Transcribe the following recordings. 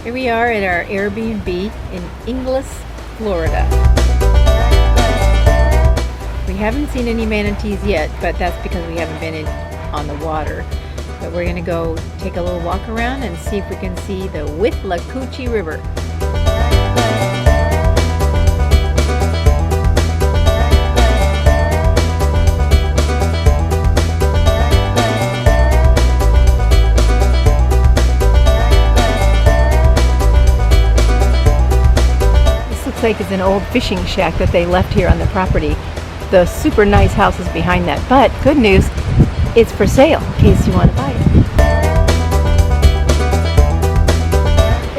Here we are at our Airbnb in Inglis, Florida. We haven't seen any manatees yet, but that's because we haven't been on the water. But we're going to go take a little walk around and see if we can see the Withlacoochee River. Looks like it's an old fishing shack that they left here on the property. The super nice house is behind that, but good news, it's for sale in case you want to buy it.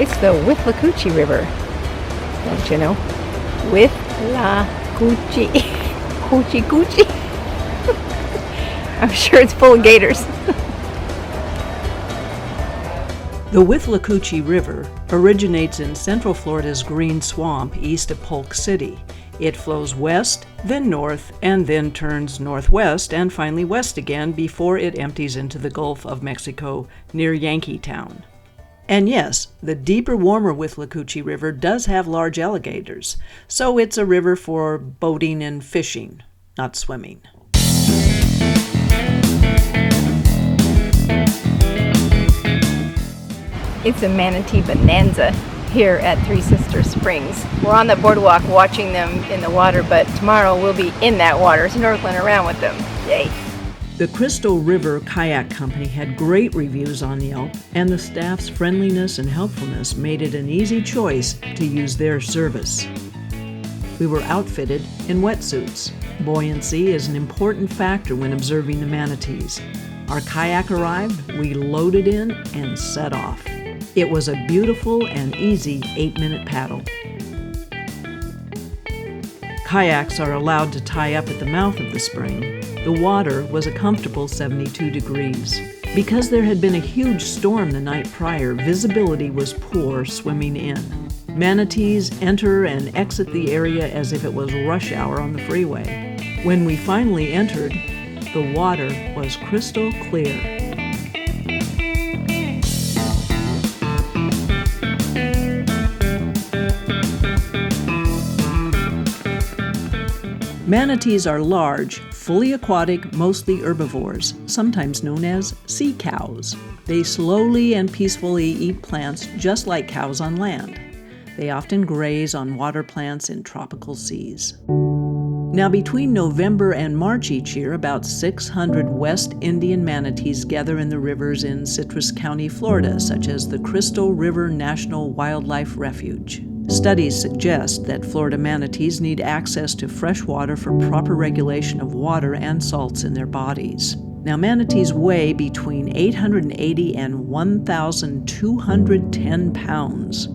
It's the Withlacoochee River, don't you know? Withlacoochee. Coochie coochie. I'm sure it's full of gators. The Withlacoochee River originates in central Florida's Green Swamp east of Polk City. It flows west, then north, and then turns northwest and finally west again before it empties into the Gulf of Mexico near Yankeetown. And yes, the deeper, warmer Withlacoochee River does have large alligators, so it's a river for boating and fishing, not swimming. It's a manatee bonanza here at Three Sisters Springs. We're on the boardwalk watching them in the water, but tomorrow we'll be in that water snorkeling around with them. Yay! The Crystal River Kayak Company had great reviews on Yelp, and the staff's friendliness and helpfulness made it an easy choice to use their service. We were outfitted in wetsuits. Buoyancy is an important factor when observing the manatees. Our kayak arrived, we loaded in, and set off. It was a beautiful and easy 8-minute paddle. Kayaks are allowed to tie up at the mouth of the spring. The water was a comfortable 72 degrees. Because there had been a huge storm the night prior, visibility was poor swimming in. Manatees enter and exit the area as if it was rush hour on the freeway. When we finally entered, the water was crystal clear. Manatees are large, fully aquatic, mostly herbivores, sometimes known as sea cows. They slowly and peacefully eat plants just like cows on land. They often graze on water plants in tropical seas. Now, between November and March each year, about 600 West Indian manatees gather in the rivers in Citrus County, Florida, such as the Crystal River National Wildlife Refuge. Studies suggest that Florida manatees need access to fresh water for proper regulation of water and salts in their bodies. Now, manatees weigh between 880 and 1,210 pounds.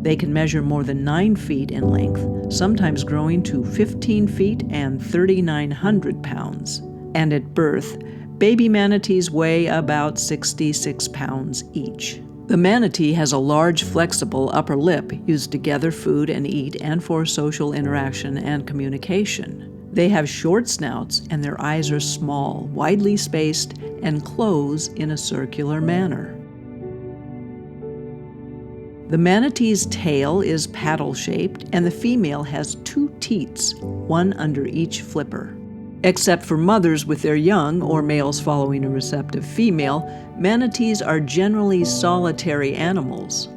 They can measure more than 9 feet in length, sometimes growing to 15 feet and 3,900 pounds. And at birth, baby manatees weigh about 66 pounds each. The manatee has a large, flexible upper lip used to gather food and eat and for social interaction and communication. They have short snouts and their eyes are small, widely spaced, and close in a circular manner. The manatee's tail is paddle-shaped, and the female has 2 teats, one under each flipper. Except for mothers with their young or males following a receptive female, manatees are generally solitary animals.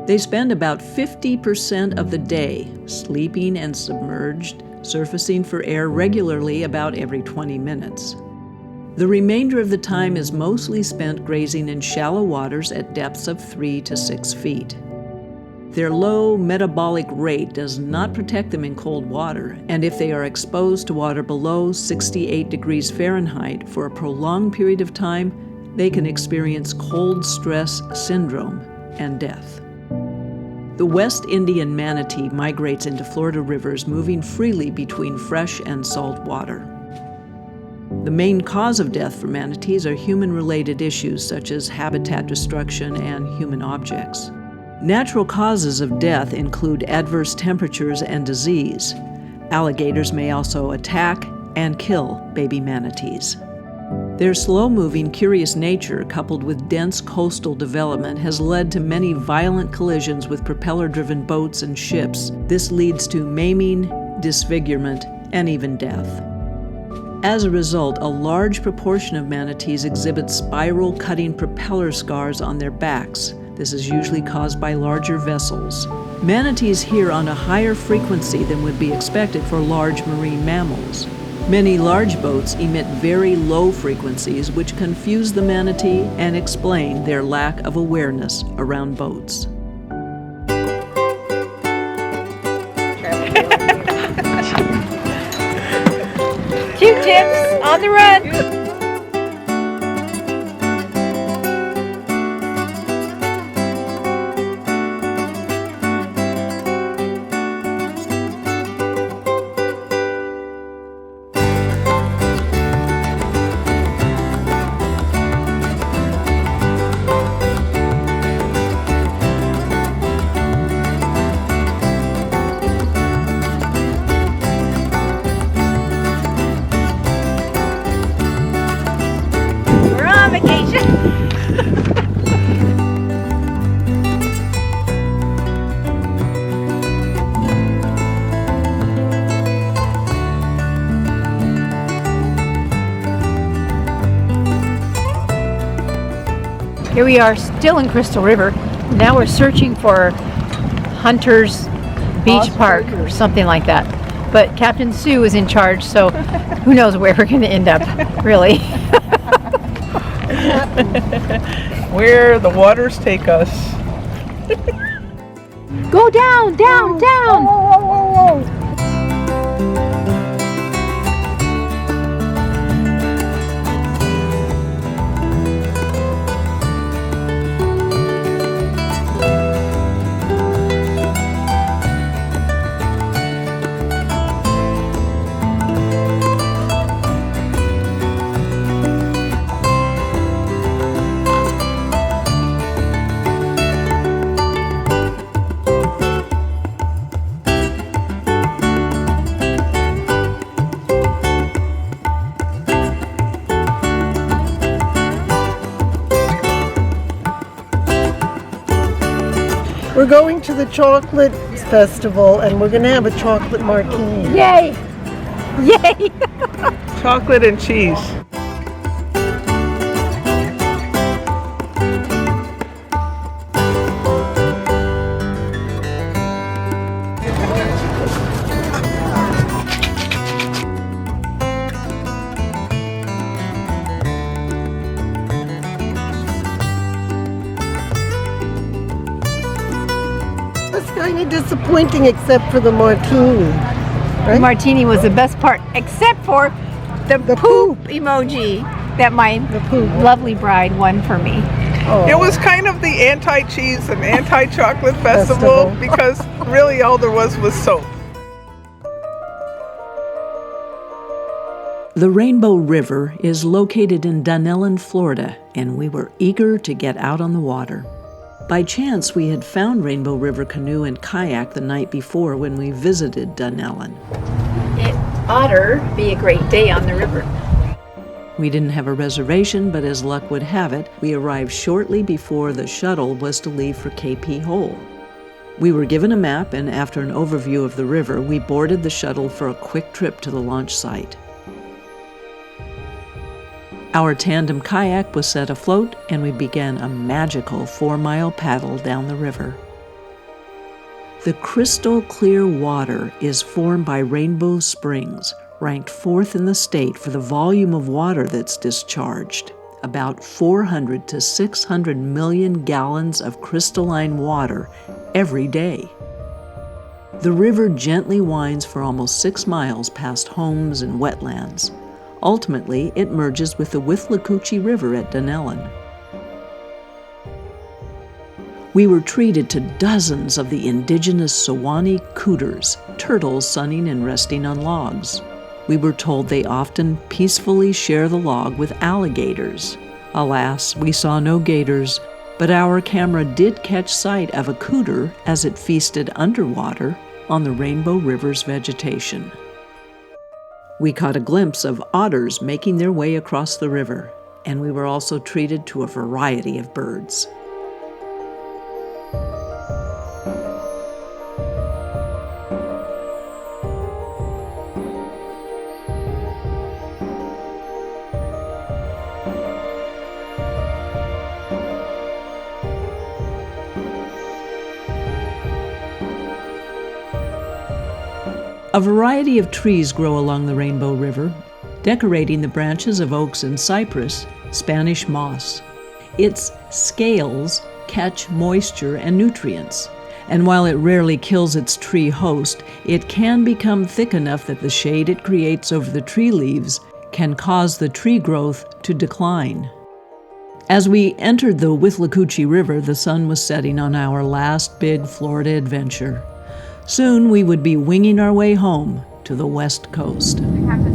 They spend about 50% of the day sleeping and submerged, surfacing for air regularly about every 20 minutes. The remainder of the time is mostly spent grazing in shallow waters at depths of 3 to 6 feet. Their low metabolic rate does not protect them in cold water, and if they are exposed to water below 68 degrees Fahrenheit for a prolonged period of time, they can experience cold stress syndrome and death. The West Indian manatee migrates into Florida rivers, moving freely between fresh and salt water. The main cause of death for manatees are human-related issues such as habitat destruction and human objects. Natural causes of death include adverse temperatures and disease. Alligators may also attack and kill baby manatees. Their slow-moving, curious nature, coupled with dense coastal development, has led to many violent collisions with propeller-driven boats and ships. This leads to maiming, disfigurement, and even death. As a result, a large proportion of manatees exhibit spiral-cutting propeller scars on their backs. This is usually caused by larger vessels. Manatees hear on a higher frequency than would be expected for large marine mammals. Many large boats emit very low frequencies, which confuse the manatee and explain their lack of awareness around boats. Q-tips on the run. Here we are still in Crystal River. Now we're searching for Hunter's Beach Park or something like that. But Captain Sue is in charge, so who knows where we're going to end up, really. Where the waters take us. Go down, down, down! Whoa, whoa, whoa, whoa. We're going to the chocolate festival and we're going to have a chocolate martini. Yay! Yay! Chocolate and cheese. Kind of disappointing except for the martini. Right? The martini was the best part, except for the poop emoji that my lovely bride won for me. Oh. It was kind of the anti-cheese and anti-chocolate festival because really all there was soap. The Rainbow River is located in Dunnellon, Florida, and we were eager to get out on the water. By chance, we had found Rainbow River Canoe and Kayak the night before when we visited Dunnellon. It oughter be a great day on the river. We didn't have a reservation, but as luck would have it, we arrived shortly before the shuttle was to leave for KP Hole. We were given a map, and after an overview of the river, we boarded the shuttle for a quick trip to the launch site. Our tandem kayak was set afloat, and we began a magical 4-mile paddle down the river. The crystal clear water is formed by Rainbow Springs, ranked 4th in the state for the volume of water that's discharged, about 400 to 600 million gallons of crystalline water every day. The river gently winds for almost 6 miles past homes and wetlands. Ultimately, it merges with the Withlacoochee River at Dunnellon. We were treated to dozens of the indigenous Sewanee cooters, turtles sunning and resting on logs. We were told they often peacefully share the log with alligators. Alas, we saw no gators, but our camera did catch sight of a cooter as it feasted underwater on the Rainbow River's vegetation. We caught a glimpse of otters making their way across the river, and we were also treated to a variety of birds. A variety of trees grow along the Rainbow River, decorating the branches of oaks and cypress, Spanish moss. Its scales catch moisture and nutrients, and while it rarely kills its tree host, it can become thick enough that the shade it creates over the tree leaves can cause the tree growth to decline. As we entered the Withlacoochee River, the sun was setting on our last big Florida adventure. Soon we would be winging our way home to the West Coast. We have to